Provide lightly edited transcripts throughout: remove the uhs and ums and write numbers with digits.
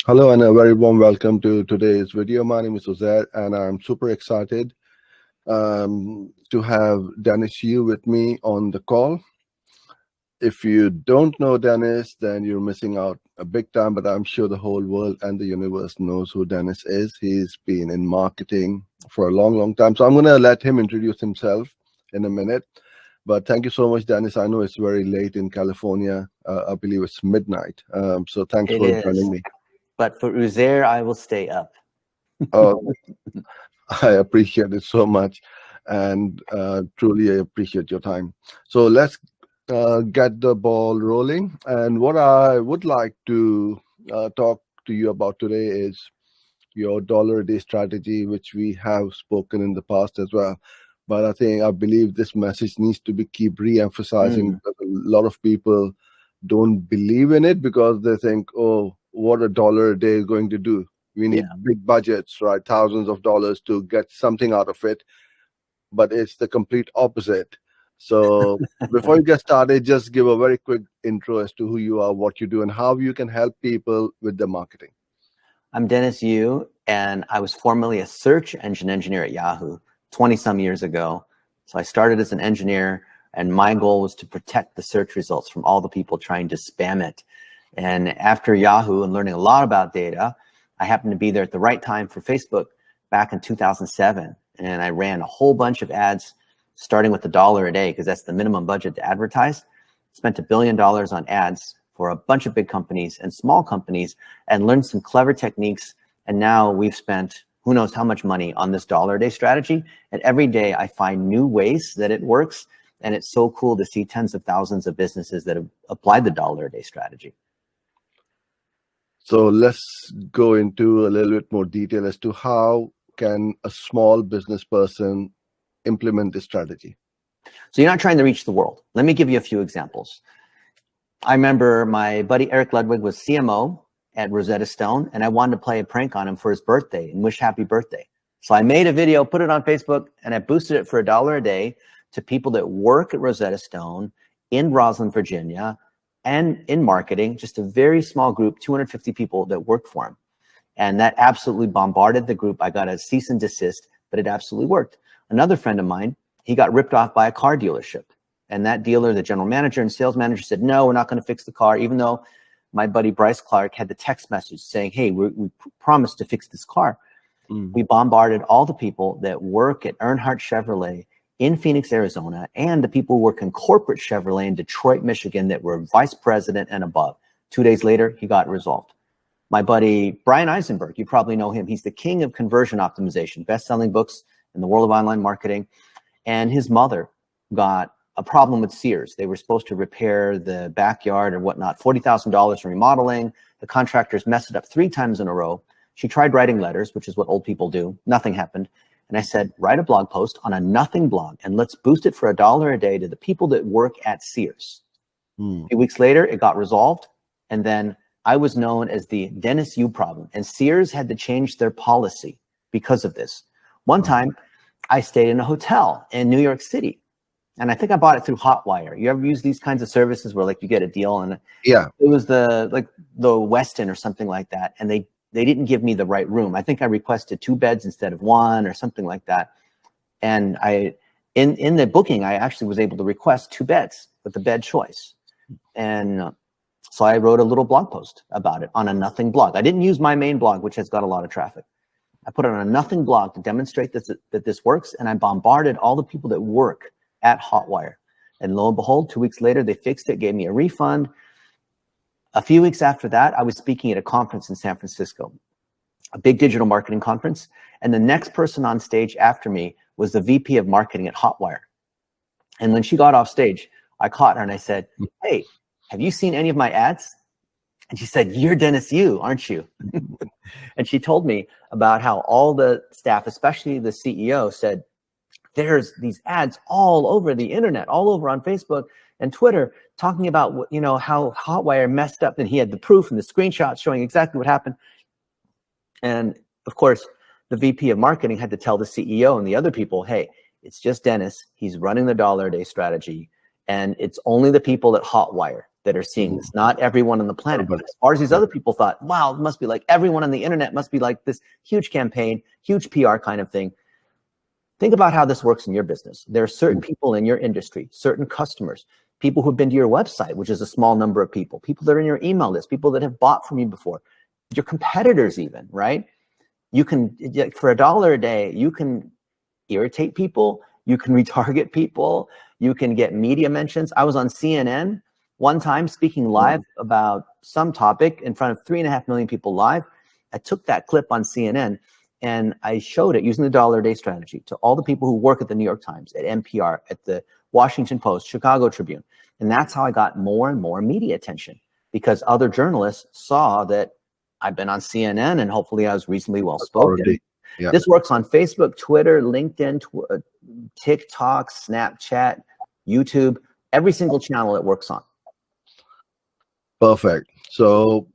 Hello and a very warm welcome to today's video. My name is Uzair and I'm super excited to have Dennis Yu with me on the call. If you don't know Dennis, then you're missing out a big time, but I'm sure the whole world and the universe knows who Dennis is. He's been in marketing for a long time. So I'm going to let him introduce himself in a minute. But thank you so much, Dennis. I know it's very late in California. I believe it's midnight. So thanks for joining me. But for Uzair, I will stay up. I appreciate it so much, and truly I appreciate your time. So let's get the ball rolling. And what I would like to talk to you about today is your dollar-a-day strategy, which we have spoken in the past as well. But I believe this message needs to be keep re-emphasizing because a lot of people don't believe in it because they think, oh, what a dollar a day is going to do. We need big budgets, right? Thousands of dollars to get something out of it. But it's the complete opposite. So before you get started, just give a very quick intro as to who you are, what you do, and how you can help people with the marketing. I'm Dennis Yu, and I was formerly a search engine engineer at Yahoo 20-some years ago. So I started as an engineer, and my goal was to protect the search results from all the people trying to spam it. And after Yahoo and learning a lot about data, I happened to be there at the right time for Facebook back in 2007. And I ran a whole bunch of ads, starting with $1 a day, because that's the minimum budget to advertise. Spent $1 billion on ads for a bunch of big companies and small companies and learned some clever techniques. And now we've spent who knows how much money on this $1 a day strategy. And every day I find new ways that it works. And it's so cool to see tens of thousands of businesses that have applied the $1 a day strategy. So let's go into a little bit more detail as to how can a small business person implement this strategy. So you're not trying to reach the world. Let me give you a few examples. I remember my buddy Eric Ludwig was CMO at Rosetta Stone, and I wanted to play a prank on him for his birthday and wish happy birthday. So I made a video, put it on Facebook, and I boosted it for $1 a day to people that work at Rosetta Stone in Roslyn, Virginia, and in marketing, just a very small group, 250 people that worked for him. And that absolutely bombarded the group. I got a cease and desist, but it absolutely worked. Another friend of mine, he got ripped off by a car dealership. And that dealer, the general manager and sales manager said, no, we're not going to fix the car, even though my buddy Bryce Clark had the text message saying, hey, we promised to fix this car. We bombarded all the people that work at Earnhardt Chevrolet in Phoenix, Arizona, and the people who work in corporate Chevrolet in Detroit, Michigan that were vice president and above. 2 days later, he got resolved. My buddy Brian Eisenberg, you probably know him. He's the king of conversion optimization, best-selling books in the world of online marketing. And his mother got a problem with Sears. They were supposed to repair the backyard or whatnot, $40,000 for remodeling. The contractors messed it up 3 times in a row. She tried writing letters, which is what old people do. Nothing happened. And I said, write a blog post on a nothing blog and let's boost it for $1 a day to the people that work at Sears. A few weeks later, it got resolved. And then I was known as the Dennis Yu problem. And Sears had to change their policy because of this. One time, I stayed in a hotel in New York City. And I think I bought it through Hotwire. You ever use these kinds of services where like you get a deal and it was the Westin or something like that. And they didn't give me the right room. I think I requested 2 beds instead of 1 or something like that. And in the booking, I actually was able to request 2 beds with the bed choice. And so I wrote a little blog post about it on a nothing blog. I didn't use my main blog, which has got a lot of traffic. I put it on a nothing blog to demonstrate that this works. And I bombarded all the people that work at Hotwire. And lo and behold, 2 weeks later, they fixed it, gave me a refund. A few weeks after that, I was speaking at a conference in San Francisco, a big digital marketing conference. And the next person on stage after me was the VP of marketing at Hotwire. And when she got off stage, I caught her and I said, hey, have you seen any of my ads? And she said, you're Dennis Yu, aren't you? And she told me about how all the staff, especially the CEO, said, there's these ads all over the internet, all over on Facebook and Twitter, talking about, you know, how Hotwire messed up, and he had the proof and the screenshots showing exactly what happened. And of course, the VP of marketing had to tell the CEO and the other people, hey, it's just Dennis. He's running the $1 a day strategy. And it's only the people at Hotwire that are seeing this. Not everyone on the planet. But Everybody. as far as these Yeah. other people thought, wow, it must be like everyone on the internet must be like this huge campaign, huge PR kind of thing. Think about how this works in your business. There are certain people in your industry, certain customers, people who've been to your website, which is a small number of people that are in your email list, people that have bought from you before, your competitors even, right? You can, for $1 a day, you can irritate people, you can retarget people, you can get media mentions. I was on CNN one time speaking live about some topic in front of 3.5 million people live. I took that clip on CNN and I showed it using the $1 a day strategy to all the people who work at the New York Times, at NPR, at the Washington Post, Chicago Tribune. And that's how I got more and more media attention, because other journalists saw that I've been on CNN and hopefully I was reasonably well spoken. Yeah. This works on Facebook, Twitter, LinkedIn, TikTok, Snapchat, YouTube, every single channel it works on. Perfect. So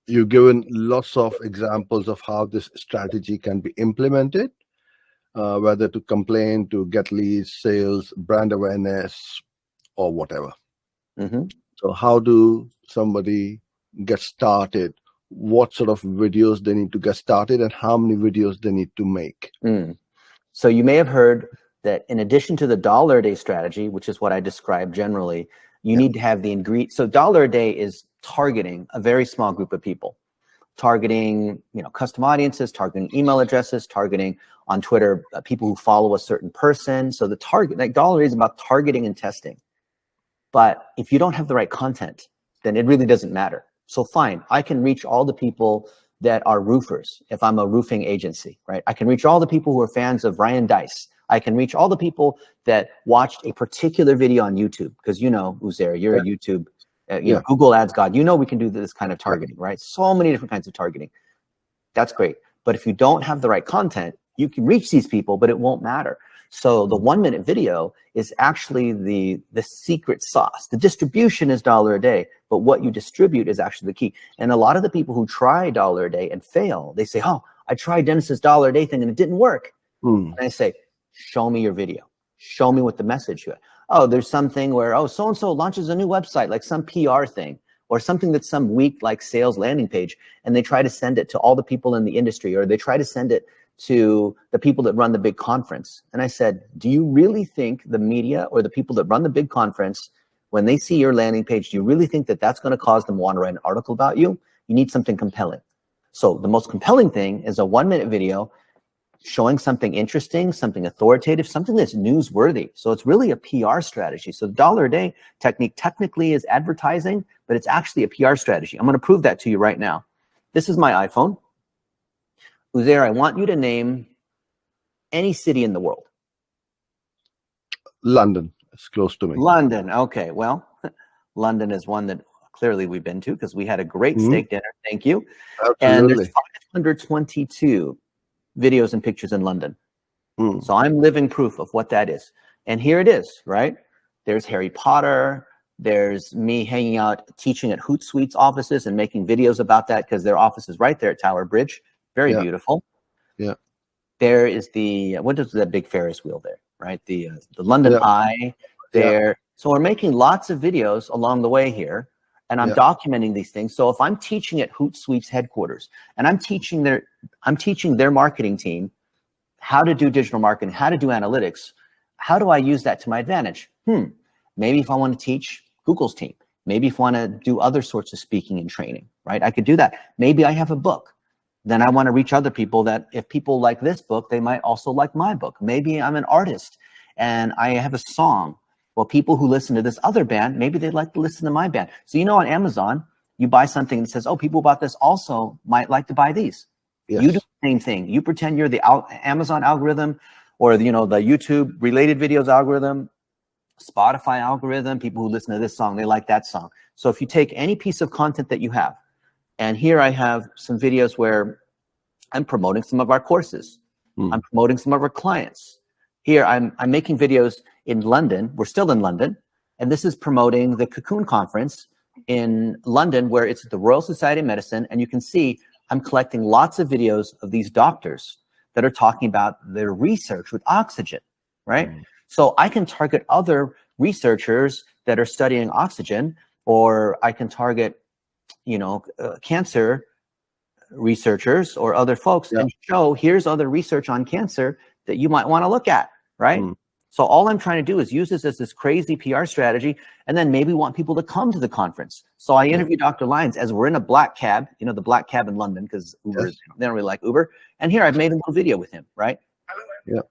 you've given lots of examples of how this strategy can be implemented, whether to complain, to get leads, sales, brand awareness, or whatever. So how do somebody get started? What sort of videos they need to get started, and how many videos they need to make? So you may have heard that in addition to the $1 a day strategy, which is what I described generally, you need to have the ingredient. So $1 a day is targeting a very small group of people, targeting, custom audiences, targeting email addresses, targeting on Twitter, people who follow a certain person. So the target, like $1 is about targeting and testing. But if you don't have the right content, then it really doesn't matter. So fine, I can reach all the people that are roofers if I'm a roofing agency, right? I can reach all the people who are fans of Ryan Dice. I can reach all the people that watched a particular video on YouTube, because Uzair, you're a YouTube, Google Ads God. We can do this kind of targeting, right? So many different kinds of targeting. That's great. But if you don't have the right content, you can reach these people, but it won't matter. So the 1-minute video is actually the secret sauce. The distribution is $1 a day, but what you distribute is actually the key. And a lot of the people who try $1 a day and fail, they say, oh, I tried Dennis's $1 a day thing and it didn't work. And I say, show me your video. Show me what the message you have. Oh, there's something where, so-and-so launches a new website, like some PR thing, or something that's some weak like sales landing page, and they try to send it to all the people in the industry, or they try to send it to the people that run the big conference. And I said, do you really think the media or the people that run the big conference, when they see your landing page, do you really think that that's going to cause them to want to write an article about you? You need something compelling. So the most compelling thing is a 1-minute video showing something interesting, something authoritative, something that's newsworthy. So it's really a PR strategy. So the $1 a day technique technically is advertising, but it's actually a PR strategy. I'm going to prove that to you right now. This is my iPhone. Uzair, I want you to name any city in the world. London. It's close to me. London. Okay. Well, London is one that clearly we've been to because we had a great steak dinner. Thank you. Absolutely. And there's 522 videos and pictures in London. So I'm living proof of what that is. And here it is, right? There's Harry Potter. There's me hanging out, teaching at Hootsuite's offices and making videos about that because their office is right there at Tower Bridge. Very beautiful. Yeah. There is what is that big Ferris wheel there, right? The London Eye there. So we're making lots of videos along the way here, and I'm documenting these things. So if I'm teaching at Hootsuite's headquarters and I'm teaching their marketing team how to do digital marketing, how to do analytics, how do I use that to my advantage? Maybe if I want to teach Google's team, maybe if I want to do other sorts of speaking and training, right? I could do that. Maybe I have a book. Then I want to reach other people that if people like this book, they might also like my book. Maybe I'm an artist and I have a song. Well, people who listen to this other band, maybe they'd like to listen to my band. So, on Amazon, you buy something that says, oh, people bought this also might like to buy these. Yes. You do the same thing. You pretend you're the Amazon algorithm or, the YouTube related videos algorithm, Spotify algorithm, people who listen to this song, they like that song. So if you take any piece of content that you have, and here I have some videos where I'm promoting some of our courses. I'm promoting some of our clients. Here I'm making videos in London. We're still in London. And this is promoting the Cocoon Conference in London, where it's at the Royal Society of Medicine. And you can see I'm collecting lots of videos of these doctors that are talking about their research with oxygen, right? So I can target other researchers that are studying oxygen, or I can target, cancer researchers or other folks and show here's other research on cancer that you might want to look at, right? So all I'm trying to do is use this as this crazy PR strategy, and then maybe want people to come to the conference. So I interviewed Dr. Lyons as we're in a black cab, the black cab in London, because Uber, they don't really like Uber. And here I've made a little video with him, right? Hello,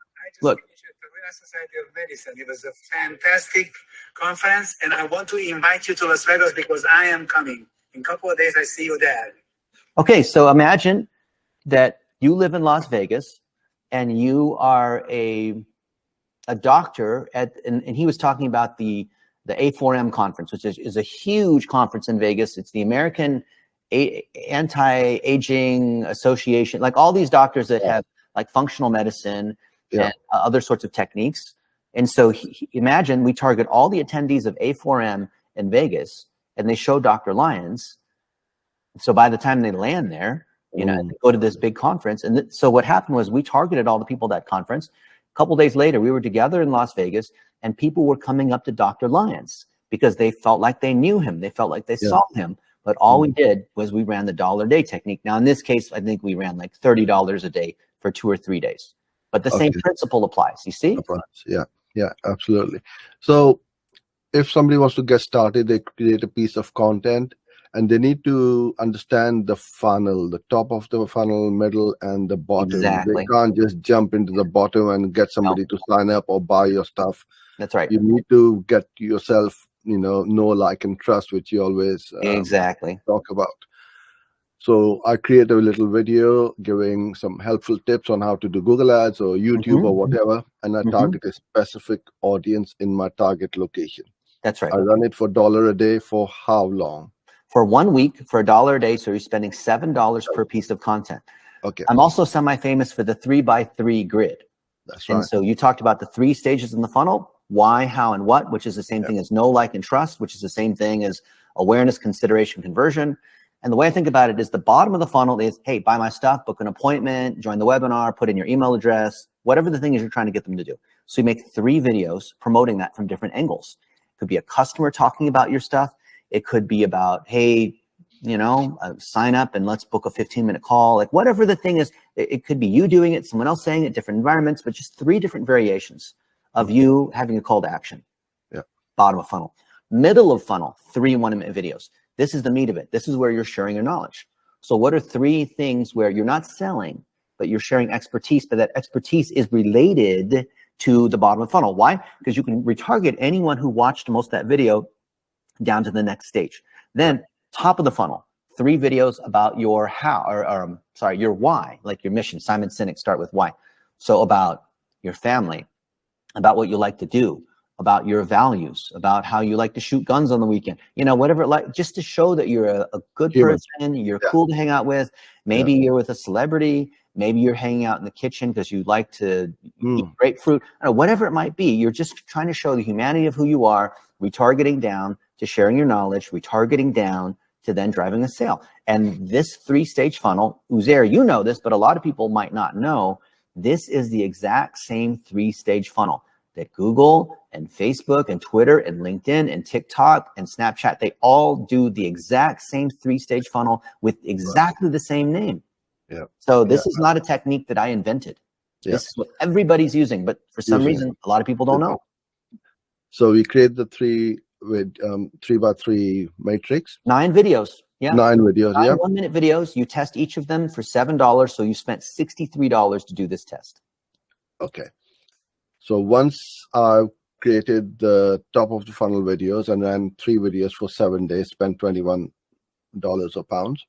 Look. The Society of Medicine. It was a fantastic conference, and I want to invite you to Las Vegas because I am coming. In a couple of days, I see you there. Okay, so imagine that you live in Las Vegas and you are a doctor and he was talking about the A4M conference, which is a huge conference in Vegas. It's the American Anti-Aging Association, like all these doctors that have like functional medicine and other sorts of techniques. And so imagine we target all the attendees of A4M in Vegas and they show Dr. Lyons. So by the time they land there, they go to this big conference. And so what happened was we targeted all the people at that conference. A couple days later, we were together in Las Vegas and people were coming up to Dr. Lyons because they felt like they knew him. They felt like they saw him. But all we did was we ran the $1 a day technique. Now, in this case, I think we ran like $30 a day for 2 or 3 days. But the same principle applies. You see? Yeah, absolutely. So if somebody wants to get started, they create a piece of content and they need to understand the funnel, the top of the funnel, middle, and the bottom. Exactly. They can't just jump into the bottom and get somebody to sign up or buy your stuff. That's right. You need to get yourself, know, like, and trust, which you always talk about. So I create a little video giving some helpful tips on how to do Google Ads or YouTube or whatever, and I target a specific audience in my target location. That's right. I run it for $1 a day for how long? For 1 week, for $1 a day, so you're spending $7 per piece of content. Okay. I'm also semi-famous for the 3x3 grid. That's right. And so you talked about the 3 stages in the funnel: why, how, and what, which is the same thing as know, like, and trust, which is the same thing as awareness, consideration, conversion. And the way I think about it is the bottom of the funnel is, hey, buy my stuff, book an appointment, join the webinar, put in your email address, whatever the thing is you're trying to get them to do. So you make 3 videos promoting that from different angles. It could be a customer talking about your stuff. It could be about, hey, sign up and let's book a 15-minute call. Like whatever the thing is, it could be you doing it, someone else saying it, different environments, but just 3 different variations of you having a call to action. Yeah. Bottom of funnel. Middle of funnel, 3 1-minute videos. This is the meat of it. This is where you're sharing your knowledge. So what are 3 things where you're not selling, but you're sharing expertise, but that expertise is related to the bottom of the funnel? Why? Because you can retarget anyone who watched most of that video down to the next stage. Then top of the funnel, 3 videos about your how, your why, like your mission. Simon Sinek, start with why. So about your family, about what you like to do, about your values, about how you like to shoot guns on the weekend, whatever, like just to show that you're a good person, you're cool to hang out with. Maybe you're with a celebrity, maybe you're hanging out in the kitchen because you like to eat grapefruit, whatever it might be. You're just trying to show the humanity of who you are, retargeting down to sharing your knowledge, retargeting down to then driving a sale. And this 3-stage funnel, Uzair, you know this, but a lot of people might not know, this is the exact same 3-stage funnel that Google and Facebook and Twitter and LinkedIn and TikTok and Snapchat, they all do the exact same 3-stage funnel with exactly the same name. Yeah. So this is not a technique that I invented. This is what everybody's using, but for some reason, a lot of people don't know. So we create the 3 with 3x3 matrix. 9 videos. Yeah. 9 videos. 9 1-minute videos. You test each of them for $7. So you spent $63 to do this test. Okay. So once I've created the top of the funnel videos and ran 3 videos for 7 days, spent $21 or pounds,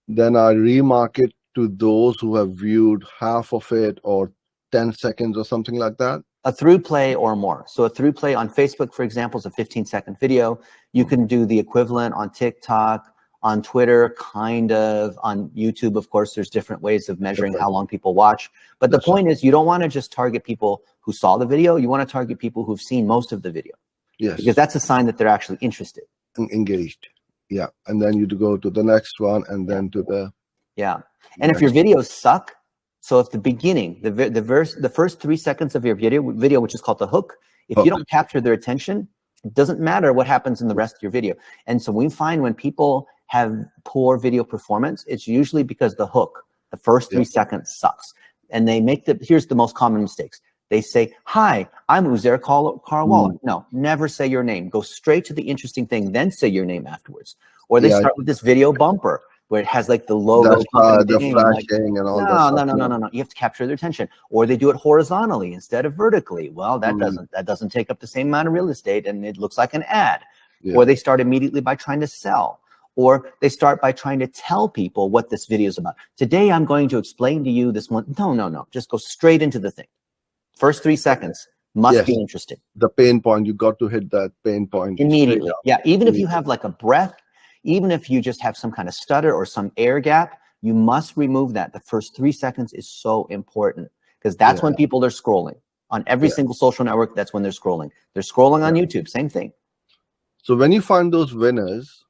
then I remarket to those who have viewed half of it or 10 seconds or something like that. A through play or more. So a through play on Facebook, for example, is a 15-second video. You can do the equivalent on TikTok, on Twitter, kind of, on YouTube. Of course, there's different ways of measuring how long people watch. But the point is, you don't want to just target people who saw the video. You want to target people who've seen most of the video. Yes. Because that's a sign that they're actually interested. Engaged. Yeah. And then you go to the next one and then to the... Yeah. And if your videos suck, so if the beginning, the first 3 seconds of your video, which is called the hook, if you don't capture their attention, It doesn't matter what happens in the rest of your video. And so we find when people have poor video performance, it's usually because the hook, the first 3 seconds sucks. And they make here's the most common mistakes. They say, hi, I'm Uzair Karawala. No, never say your name. Go straight to the interesting thing, then say your name afterwards. Or they start with this video bumper where it has like the logo, the flashing and all that. No. You have to capture their attention. Or they do it horizontally instead of vertically. Well, that doesn't take up the same amount of real estate, and it looks like an ad. Or they start immediately by trying to sell. Or they start by trying to tell people what this video is about. Today, I'm going to explain to you this one. No. Just go straight into the thing. First 3 seconds must be interesting. The pain point, you got to hit that pain point immediately. Yeah, even if you have like a breath, even if you just have some kind of stutter or some air gap, you must remove that. The first 3 seconds is so important because that's when people are scrolling. On every single social network, that's when they're scrolling. They're scrolling on YouTube, same thing. So when you find those winners,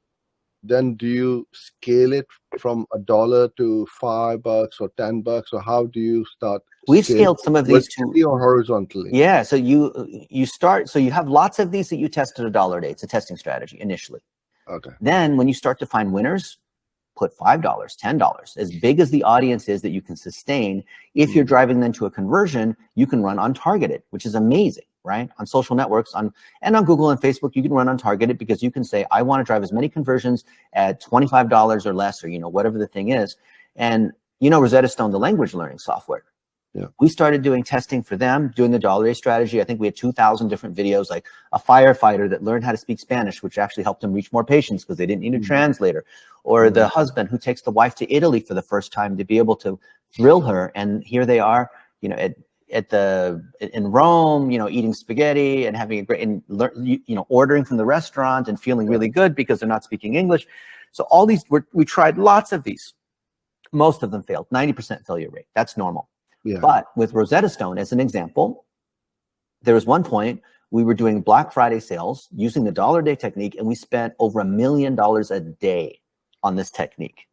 then do you scale it from $1 to $5 or $10, or how do you start? We've scaled some of these vertically or horizontally. Yeah, so you start. So you have lots of these that you test at $1 a day. It's a testing strategy initially. Okay. Then when you start to find winners, put $5, $10, as big as the audience is that you can sustain. If you're driving them to a conversion, you can run untargeted, which is amazing. Right? On social networks, and on Google and Facebook, you can run untargeted because you can say, I want to drive as many conversions at $25 or less, or, whatever the thing is. And, Rosetta Stone, the language learning software. Yeah. We started doing testing for them, doing the $1 a day strategy. I think we had 2,000 different videos, like a firefighter that learned how to speak Spanish, which actually helped them reach more patients because they didn't need a translator. Or the husband who takes the wife to Italy for the first time to be able to thrill her. And here they are, in Rome, eating spaghetti and having a great, and ordering from the restaurant and feeling really good because they're not speaking English. So all these, we tried lots of these. Most of them failed, 90% failure rate. That's normal. Yeah. But with Rosetta Stone, as an example, there was one point we were doing Black Friday sales using the $1 a day technique, and we spent over $1 million a day on this technique.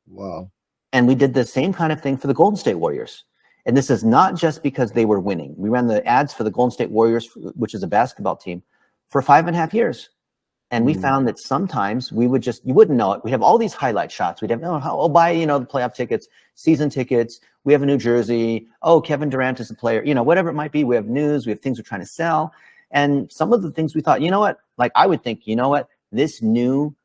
Wow. And we did the same kind of thing for the Golden State Warriors. And this is not just because they were winning. We ran the ads for the Golden State Warriors, which is a basketball team, for 5.5 years. And we found that sometimes we would you wouldn't know it. We'd have all these highlight shots. We'd have, buy, the playoff tickets, season tickets. We have a New Jersey. Oh, Kevin Durant is a player, whatever it might be. We have news. We have things we're trying to sell. And some of the things we thought, like I would think, this new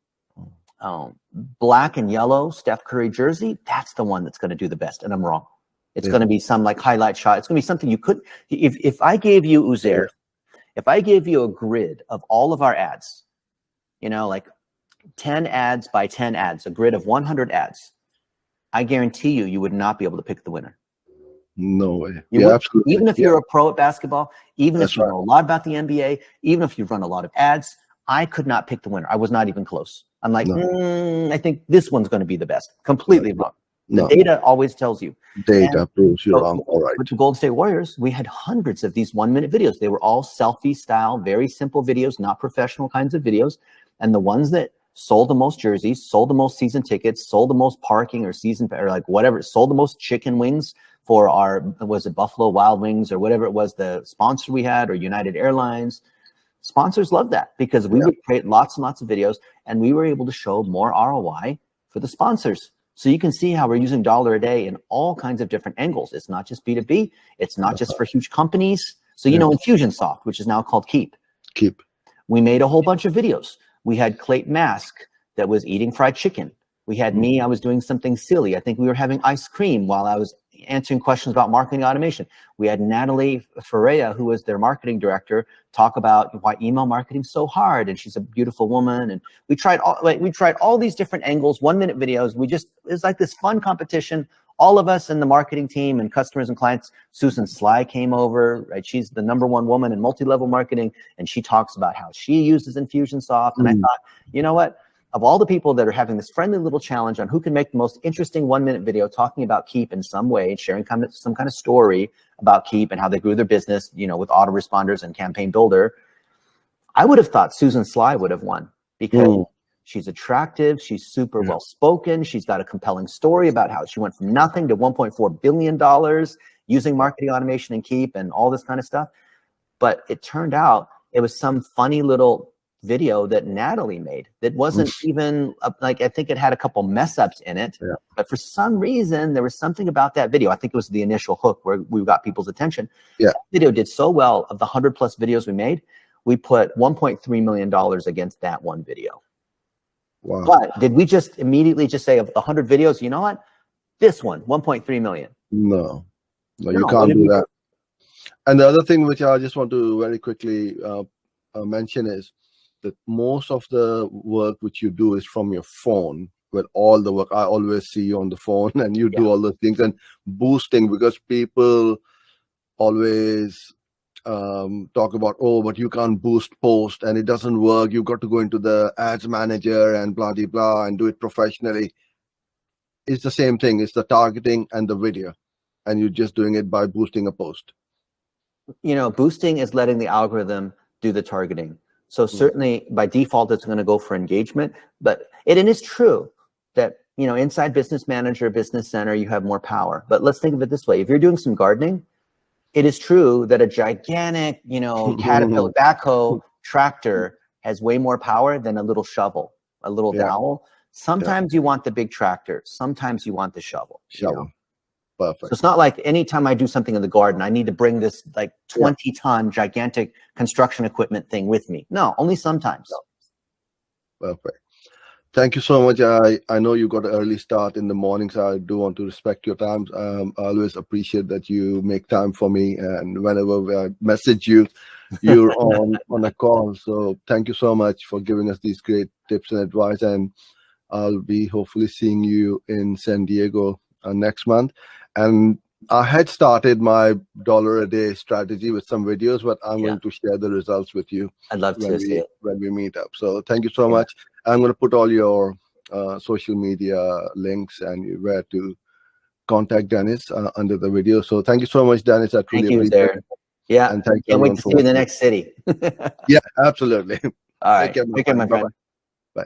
black and yellow Steph Curry jersey, that's the one that's going to do the best. And I'm wrong. It's going to be some like highlight shot. It's going to be something you could, if I gave you, Uzair, if I gave you a grid of all of our ads, like 10 ads by 10 ads, a grid of 100 ads, I guarantee you would not be able to pick the winner. No way. Absolutely. Even if you're a pro at basketball, even if you know a lot about the NBA, even if you've run a lot of ads, I could not pick the winner. I was not even close. I'm like, I think this one's going to be the best. Completely wrong. The data always tells you. Data proves you're wrong. All right. With the Golden State Warriors, we had hundreds of these 1-minute videos. They were all selfie style, very simple videos, not professional kinds of videos. And the ones that sold the most jerseys, sold the most season tickets, sold the most parking or season, or like whatever, sold the most chicken wings for was it Buffalo Wild Wings or whatever it was, the sponsor we had, or United Airlines. Sponsors loved that because we would create lots and lots of videos, and we were able to show more ROI for the sponsors. So you can see how we're using $1 a day in all kinds of different angles. It's not just B2B. It's not just for huge companies. So, Infusionsoft, which is now called Keep. We made a whole bunch of videos. We had Clayton Mask that was eating fried chicken. We had me, I was doing something silly. I think we were having ice cream while I was answering questions about marketing automation. We had Natalie Ferreira, who was their marketing director, talk about why email marketing is so hard, and she's a beautiful woman. And we tried all these different angles, 1-minute videos. It's like this fun competition. All of us in the marketing team and customers and clients. Susan Sly came over, right? She's the #1 woman in multi-level marketing, and she talks about how she uses Infusionsoft. And I thought, you know what? Of all the people that are having this friendly little challenge on who can make the most interesting 1-minute video talking about Keep in some way, sharing some kind of story about Keep and how they grew their business, with autoresponders and Campaign Builder, I would have thought Susan Sly would have won because she's attractive, she's super well-spoken, she's got a compelling story about how she went from nothing to $1.4 billion using marketing automation and Keep and all this kind of stuff. But it turned out It was some funny little video that Natalie made that wasn't even like, I think it had a couple mess ups in it, but for some reason there was something about that video. I think it was the initial hook where we got people's attention. That video did so well. Of the 100 plus videos we made, we put $1.3 million against that one video. Wow. But did we just immediately just say, of the 100 videos, you know what, this one, 1.3 million? No, you can't do that. And the other thing which I just want to very quickly mention is that most of the work which you do is from your phone. With all the work, I always see you on the phone, and you do all the things. And boosting, because people always talk about, oh, but you can't boost post and it doesn't work. You've got to go into the ads manager and blah blah blah and do it professionally. It's the same thing. It's the targeting and the video, and you're just doing it by boosting a post. You know, boosting is letting the algorithm do the targeting. So certainly by default, it's going to go for engagement. But it is true that, you know, inside Business Manager, Business Center, you have more power. But let's think of it this way. If you're doing some gardening, it is true that a gigantic, you know, Caterpillar backhoe tractor has way more power than a little shovel, a little dowel. Sometimes you want the big tractor. Sometimes you want the shovel. Shovel. You know? Perfect. So it's not like anytime I do something in the garden, I need to bring this like 20-ton gigantic construction equipment thing with me. No, only sometimes. Perfect. Thank you so much. I know you got an early start in the morning, so I do want to respect your time. I always appreciate that you make time for me, and whenever I message you, you're on a call. So thank you so much for giving us these great tips and advice. And I'll be hopefully seeing you in San Diego next month. And I had started my $1 a day strategy with some videos, but I'm going to share the results with you. I'd love to see it when we meet up. So thank you so much. I'm going to put all your social media links and where to contact Dennis under the video. So thank you so much, Dennis. I truly appreciate it. Yeah. And thank you. Can't wait to see you in the next city. Yeah, absolutely. All right. Take care, my friend. Bye.